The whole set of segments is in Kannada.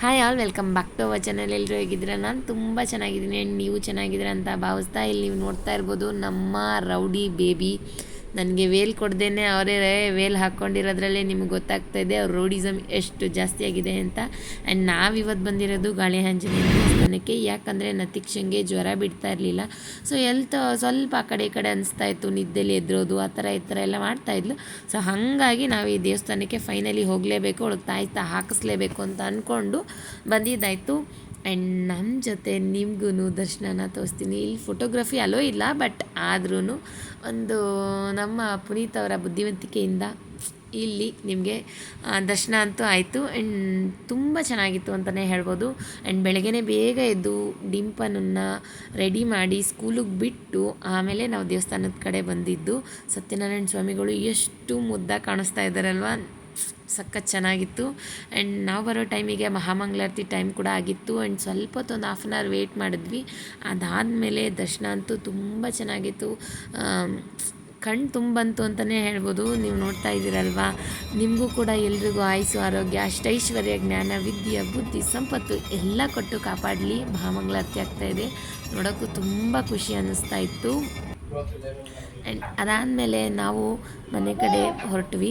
Hi all, welcome back to our channel. ಎಲ್ಲರೂ ಹೇಗಿದ್ದೀರಾ? ನಾನು ತುಂಬ ಚೆನ್ನಾಗಿದ್ದೀನಿ ಆ್ಯಂಡ್ ನೀವು ಚೆನ್ನಾಗಿದ್ದೀರಾ ಅಂತ ಭಾವಿಸ್ತಾ ಇಲ್ಲಿ ನೀವು ನೋಡ್ತಾ ಇರ್ಬೋದು ನಮ್ಮ ರೌಡಿ ಬೇಬಿ. ನನಗೆ ವೇಲ್ ಕೊಡ್ದೇ ಅವರೇ ವೇಲ್ ಹಾಕ್ಕೊಂಡಿರೋದ್ರಲ್ಲೇ ನಿಮ್ಗೆ ಗೊತ್ತಾಗ್ತಾ ಇದೆ ಅವ್ರ ರೌಡಿಸಮ್ ಎಷ್ಟು ಜಾಸ್ತಿ ಆಗಿದೆ ಅಂತ. ಆ್ಯಂಡ್ ನಾವಿವತ್ತು ಬಂದಿರೋದು ಗಾಳಿ ಆಂಜನೇಯ ದೇವಸ್ಥಾನಕ್ಕೆ. ಯಾಕಂದರೆ ನತಿಕ್ಷಂಗೆ ಜ್ವರ ಬಿಡ್ತಾ ಇರಲಿಲ್ಲ. ಸೊ ಸ್ವಲ್ಪ ಆ ಕಡೆ ಈ ಕಡೆ ಅನಿಸ್ತಾ ಇತ್ತು, ನಿದ್ದೆಲಿ ಎದ್ರೋದು ಆ ಥರ ಈ ಥರ ಎಲ್ಲ ಮಾಡ್ತಾಯಿದ್ಲು. ಸೊ ಹಾಗಾಗಿ ನಾವು ಈ ದೇವಸ್ಥಾನಕ್ಕೆ ಫೈನಲಿ ಹೋಗಲೇಬೇಕು, ಅವಳಿಗೆ ತಾಯ್ತ ಹಾಕಿಸ್ಲೇಬೇಕು ಅಂತ ಅಂದ್ಕೊಂಡು ಬಂದಿದ್ದಾಯಿತು. ಆ್ಯಂಡ್ ನಮ್ಮ ಜೊತೆ ನಿಮಗೂ ದರ್ಶನನ ತೋರಿಸ್ತೀನಿ. ಇಲ್ಲಿ ಫೋಟೋಗ್ರಫಿ ಅಲೋ ಇಲ್ಲ, ಬಟ್ ಆದ್ರೂ ಒಂದು ನಮ್ಮ ಪುನೀತ್ ಅವರ ಬುದ್ಧಿವಂತಿಕೆಯಿಂದ ಇಲ್ಲಿ ನಿಮಗೆ ದರ್ಶನ ಅಂತೂ ಆಯಿತು. ಆ್ಯಂಡ್ ತುಂಬ ಚೆನ್ನಾಗಿತ್ತು ಅಂತಲೇ ಹೇಳ್ಬೋದು. ಆ್ಯಂಡ್ ಬೆಳಗ್ಗೆ ಬೇಗ ಎದ್ದು ಡಿಂಪನನ್ನು ರೆಡಿ ಮಾಡಿ ಸ್ಕೂಲಿಗೆ ಬಿಟ್ಟು ಆಮೇಲೆ ನಾವು ದೇವಸ್ಥಾನದ ಕಡೆ ಬಂದಿದ್ದು. ಸತ್ಯನಾರಾಯಣ ಸ್ವಾಮಿಗಳು ಎಷ್ಟು ಮುದ್ದಾಗಿ ಕಾಣಿಸ್ತಾ ಇದ್ದಾರಲ್ವ, ಸಖತ್ ಚೆನ್ನಾಗಿತ್ತು. ಆ್ಯಂಡ್ ನಾವು ಬರೋ ಟೈಮಿಗೆ ಮಹಾಮಂಗಳಾರತಿ ಟೈಮ್ ಕೂಡ ಆಗಿತ್ತು. ಆ್ಯಂಡ್ ಸ್ವಲ್ಪ ಹೊತ್ತು ಒಂದು ಹಾಫ್ ಆನ್ ಅವರ್ ವೆಯ್ಟ್ ಮಾಡಿದ್ವಿ. ಅದಾದಮೇಲೆ ದರ್ಶನ ಅಂತೂ ತುಂಬ ಚೆನ್ನಾಗಿತ್ತು, ಕಣ್ಣು ತುಂಬಂತು ಅಂತಲೇ ಹೇಳ್ಬೋದು. ನೀವು ನೋಡ್ತಾ ಇದ್ದೀರಲ್ವಾ, ನಿಮಗೂ ಕೂಡ ಎಲ್ರಿಗೂ ಆಯುಸ್ಸು, ಆರೋಗ್ಯ, ಅಷ್ಟೈಶ್ವರ್ಯ, ಜ್ಞಾನ, ವಿದ್ಯೆ, ಬುದ್ಧಿ, ಸಂಪತ್ತು ಎಲ್ಲ ಕೊಟ್ಟು ಕಾಪಾಡಲಿ. ಮಹಾಮಂಗಳಾರತಿ ಆಗ್ತಾಯಿದೆ, ನೋಡೋಕ್ಕೂ ತುಂಬ ಖುಷಿ ಅನ್ನಿಸ್ತಾ ಇತ್ತು. ಆ್ಯಂಡ್ ಅದಾದಮೇಲೆ ನಾವು ಮನೆ ಕಡೆ ಹೊರಟ್ವಿ.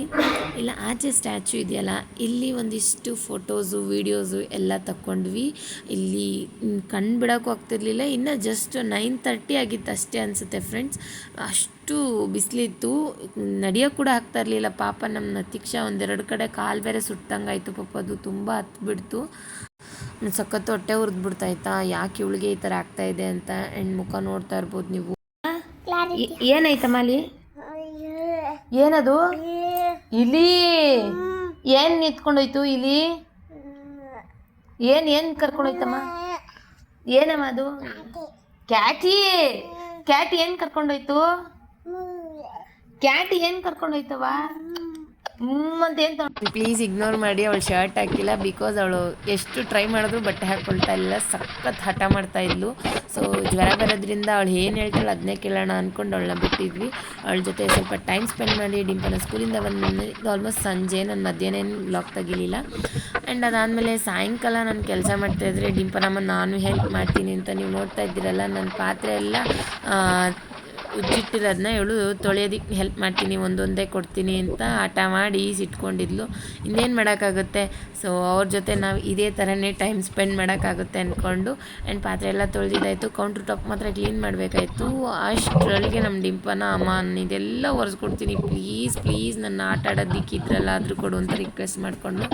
ಇಲ್ಲ ಆಚೆ ಸ್ಟ್ಯಾಚು ಇದೆಯಲ್ಲ, ಇಲ್ಲಿ ಒಂದಿಷ್ಟು ಫೋಟೋಸು ವೀಡಿಯೋಸು ಎಲ್ಲ ತಕ್ಕೊಂಡ್ವಿ. ಇಲ್ಲಿ ಕಣ್ಣು ಬಿಡೋಕ್ಕೂ ಆಗ್ತಿರ್ಲಿಲ್ಲ. ಇನ್ನು ಜಸ್ಟ್ 9:30 ಆಗಿತ್ತು ಅಷ್ಟೇ ಅನಿಸುತ್ತೆ ಫ್ರೆಂಡ್ಸ್. ಅಷ್ಟು ಬಿಸಿಲಿತ್ತು, ನಡೆಯೋಕ್ಕೆ ಕೂಡ ಆಗ್ತಾ ಇರಲಿಲ್ಲ. ಪಾಪ ನಮ್ಮ ನತೀಕ್ಷಾ ಒಂದೆರಡು ಕಡೆ ಕಾಲು ಬೇರೆ ಸುಟ್ಟಂಗಾಯಿತು. ಪಾಪ ಅದು ತುಂಬ ಹತ್ಬಿಡ್ತು. ಸಖತ್ತು ಹೊಟ್ಟೆ ಹುರಿದ್ಬಿಡ್ತಾಯಿತ್ತಾ, ಯಾಕೆ ಇವಳಿಗೆ ಈ ಥರ ಆಗ್ತಾಯಿದೆ ಅಂತ. ಆ್ಯಂಡ್ ಮುಖ ನೋಡ್ತಾ ಇರ್ಬೋದು ನೀವು. ಏನೈತಮ್ಮ ಅಲ್ಲಿ? ಏನದು? ಇಲಿ? ಏನು ನಿಂತ್ಕೊಂಡೋಯ್ತು ಇಲಿ? ಏನು ಕರ್ಕೊಂಡೋಯ್ತಮ್ಮ? ಏನಮ್ಮ ಅದು? ಕ್ಯಾಟಿ ಏನು ಕರ್ಕೊಂಡೋಯ್ತು? ಕ್ಯಾಟಿ ಏನು ಕರ್ಕೊಂಡೋಯ್ತವ? ಅಂತ ಏನು ಪ್ಲೀಸ್ ಇಗ್ನೋರ್ ಮಾಡಿ. ಅವಳು ಶರ್ಟ್ ಹಾಕಿಲ್ಲ, ಬಿಕಾಸ್ ಅವಳು ಎಷ್ಟು ಟ್ರೈ ಮಾಡಿದ್ರು ಬಟ್ಟೆ ಹಾಕ್ಕೊಳ್ತಾ ಇಲ್ಲ. ಸಖತ್ ಹಠ ಮಾಡ್ತಾ ಇದ್ಲು. ಸೊ ಜ್ವರ ಬರೋದ್ರಿಂದ ಅವಳು ಏನು ಹೇಳ್ತಾಳೆ ಅದನ್ನೇ ಕೇಳೋಣ ಅಂದ್ಕೊಂಡು ಅವಳನ್ನ ಬಿಟ್ಟಿದ್ವಿ. ಅವಳ ಜೊತೆ ಸ್ವಲ್ಪ ಟೈಮ್ ಸ್ಪೆಂಡ್ ಮಾಡಿ ಡಿಂಪನ ಸ್ಕೂಲಿಂದ ಬಂದು ಆಲ್ಮೋಸ್ಟ್ ಸಂಜೆ, ನಾನು ಮಧ್ಯಾಹ್ನ ಏನು ಬ್ಲಾಗ್ ತೆಗಿಲಿಲ್ಲ. ಆ್ಯಂಡ್ ಅದಾದಮೇಲೆ ಸಾಯಂಕಾಲ ನಾನು ಕೆಲಸ ಮಾಡ್ತಾಯಿದ್ರೆ ಡಿಂಪನಮ್ಮ ನಾನು ಹೆಲ್ಪ್ ಮಾಡ್ತೀನಿ ಅಂತ ನೀವು ನೋಡ್ತಾ ಇದ್ದೀರಲ್ಲ, ನನ್ನ ಪಾತ್ರೆ ಎಲ್ಲ ಉಜ್ಜಿಟ್ಟಿರೋದನ್ನ ಇವಳು ತೊಳೆಯೋದಕ್ಕೆ ಹೆಲ್ಪ್ ಮಾಡ್ತೀನಿ, ಒಂದೊಂದೇ ಕೊಡ್ತೀನಿ ಅಂತ ಹಠ ಮಾಡಿ ಸಿಟ್ಕೊಂಡಿದ್ಲು. ಇನ್ನೇನು ಮಾಡೋಕ್ಕಾಗುತ್ತೆ. ಸೊ ಅವ್ರ ಜೊತೆ ನಾವು ಇದೇ ಥರನೇ ಟೈಮ್ ಸ್ಪೆಂಡ್ ಮಾಡೋಕ್ಕಾಗುತ್ತೆ ಅಂದ್ಕೊಂಡು. ಆ್ಯಂಡ್ ಪಾತ್ರೆ ಎಲ್ಲ ತೊಳೆದಿದ್ದಾಯಿತು. ಕೌಂಟ್ರ್ ಟಾಪ್ ಮಾತ್ರ ಕ್ಲೀನ್ ಮಾಡಬೇಕಾಯಿತು. ಅಷ್ಟರೊಳಗೆ ನಮ್ಮ ಡಿಂಪನ, ಅಮ್ಮ ಇದೆಲ್ಲ ಒರೆಸ್ಕೊಡ್ತೀನಿ ಪ್ಲೀಸ್ ನನ್ನ ಆಟ ಆಡೋದಕ್ಕಿದ್ರಲ್ಲ ಆದರೂ ಕೊಡು ಅಂತ ರಿಕ್ವೆಸ್ಟ್ ಮಾಡಿಕೊಂಡು,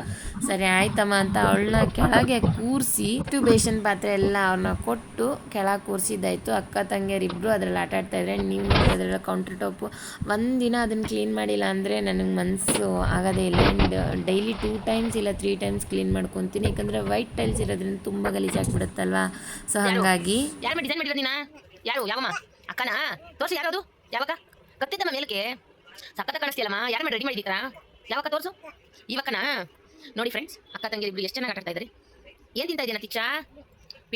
ಸರಿ ಆಯ್ತಮ್ಮ ಅಂತ ಅವಳನ್ನ ಕೆಳಗೆ ಕೂರಿಸಿ ಬೇಸನ್ ಪಾತ್ರೆ ಎಲ್ಲ ಅವ್ರನ್ನ ಕೊಟ್ಟು ಕೆಳಗೆ ಕೂರಿಸಿದ್ದಾಯಿತು. ಅಕ್ಕ ತಂಗಿಯರಿಬ್ಬರು ಅದರಲ್ಲಿ ಆಟ ಆಡ್ತಾಯಿದ್ರೆ ನೀವು ನೋಡ್ತಾಯಿದ್ರಲ್ಲ ಕೌಂಟ್ರ್ ಟಾಪು. ಒಂದಿನ ಅದನ್ನು ಕ್ಲೀನ್ ಮಾಡಿಲ್ಲ ಅಂದರೆ ನನಗೆ ಮನಸ್ಸು ಆಗೋದೇ ಇಲ್ಲ. ಆ್ಯಂಡ್ ಡೈಲಿ 2 ಟೈಮ್ಸ್ ಇಲ್ಲ 3 ಟೈಮ್ಸ್ ಕ್ಲೀನ್ ಮಾಡ್ಕೊತೀನಿ, ಯಾಕಂದರೆ ವೈಟ್ ಟೈಲ್ಸ್ ಇರೋದ್ರಿಂದ ತುಂಬ ಗಲೀಜಾಗಿಬಿಡುತ್ತಲ್ವಾ. ಸೊ ಹಾಗಾಗಿ ಯಾರು ಡಿಸೈನ್ ಮಾಡಿರೋದು ನೀನಾ? ಯಾರು? ಯಾವಮ್ಮ? ಅಕ್ಕನಾ? ತೋರಿಸಿ ಯಾರದು? ಯಾವಾಗ ಕತ್ತಿದ್ದಮ್ಮ ಮೇಲಕ್ಕೆ ಸಖತ್ತ ಕಾಣಿಸ್ತೀಯಲ್ಲಮ್ಮ. ಯಾರು ಮಾಡಿ ರೆಡಿ ಮಾಡಿದ್ದೀರಾ? ಯಾವಾಗ ತೋರಿಸು. ಇವಕ್ಕನಾ? ನೋಡಿ ಫ್ರೆಂಡ್ಸ್, ಅಕ್ಕ ತಂಗಿ ಇಬ್ಬರು ಎಷ್ಟು ಚೆನ್ನಾಗಿ ಆಟಾಡ್ತಾ ಇದ್ದಾರೆ. ಏನು ತಿಂತಾ ಇದೆಯಾ ನತೀಕ್ಷಾ?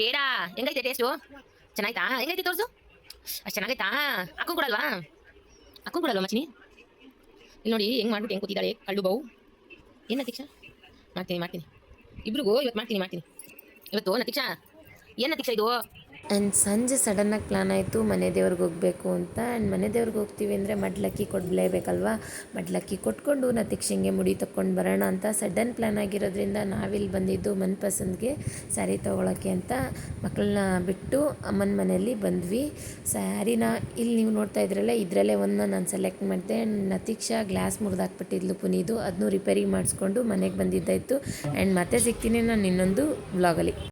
ಬೇಡ. ಹೆಂಗೈತೆ ಟೇಸ್ಟು? ಚೆನ್ನಾಯ್ತಾ? ಹೆಂಗೈತೆ ತೋರಿಸು. ಅಷ್ಟು ಚೆನ್ನಾಗೈತಾ? ಅಕ್ಕೂ ಕೊಡಲ್ವಾ? ಮಚ್ಚಿನಿ ಇಲ್ಲಿ ನೋಡಿ ಹೆಂಗೆ ಮಾಡ್ಬಿಟ್ಟು ಹೆಂಗೆ ಕೂತಿದ್ದಾಳೆ ಕಳ್ಳು ಬಾವು. ಏನು ನತೀಕ್ಷಾ? ಮಾಡ್ತೀನಿ ಇಬ್ರಿಗೂ ಇವತ್ತು ಮಾಡ್ತೀನಿ ಇವತ್ತು. ನತೀಕ್ಷಾ ಏನು ನತೀಕ್ಷಾ ಇದು? ಆ್ಯಂಡ್ ಸಂಜೆ ಸಡನ್ನಾಗಿ ಪ್ಲ್ಯಾನ್ ಆಯಿತು ಮನೆ ದೇವ್ರಿಗೆ ಹೋಗಬೇಕು ಅಂತ. ಆ್ಯಂಡ್ ಮನೆ ದೇವ್ರಿಗೆ ಹೋಗ್ತೀವಿ ಅಂದರೆ ಮಡ್ಲಕ್ಕಿ ಕೊಡಲೇಬೇಕಲ್ವ. ಮಡ್ಲಕ್ಕಿ ಕೊಟ್ಕೊಂಡು ನತಿಕ್ಷಂಗೆ ಮುಡಿ ತಕ್ಕೊಂಡು ಬರೋಣ ಅಂತ ಸಡನ್ ಪ್ಲ್ಯಾನ್ ಆಗಿರೋದ್ರಿಂದ ನಾವಿಲ್ಲಿ ಬಂದಿದ್ದು ಮನ್ಪಸಂದ್ಗೆ ಸ್ಯಾರಿ ತೊಗೊಳಕ್ಕೆ ಅಂತ ಮಕ್ಕಳನ್ನ ಬಿಟ್ಟು ಅಮ್ಮನ ಮನೆಯಲ್ಲಿ ಬಂದ್ವಿ. ಸ್ಯಾರಿನ ಇಲ್ಲಿ ನೀವು ನೋಡ್ತಾ ಇದ್ರಲ್ಲ, ಇದರಲ್ಲೇ ಒಂದು ನಾನು ಸೆಲೆಕ್ಟ್ ಮಾಡಿದೆ. ನತೀಕ್ಷಾ ಗ್ಲಾಸ್ ಮುರಿದಾಕ್ಬಿಟ್ಟಿದ್ಲು ಪುನೀದು, ಅದನ್ನು ರಿಪೇರಿ ಮಾಡಿಸ್ಕೊಂಡು ಮನೆಗೆ ಬಂದಿದ್ದಾಯಿತು. ಆ್ಯಂಡ್ ಮತ್ತೆ ಸಿಗ್ತೀನಿ ನಾನು ಇನ್ನೊಂದು ವ್ಲಾಗಲ್ಲಿ.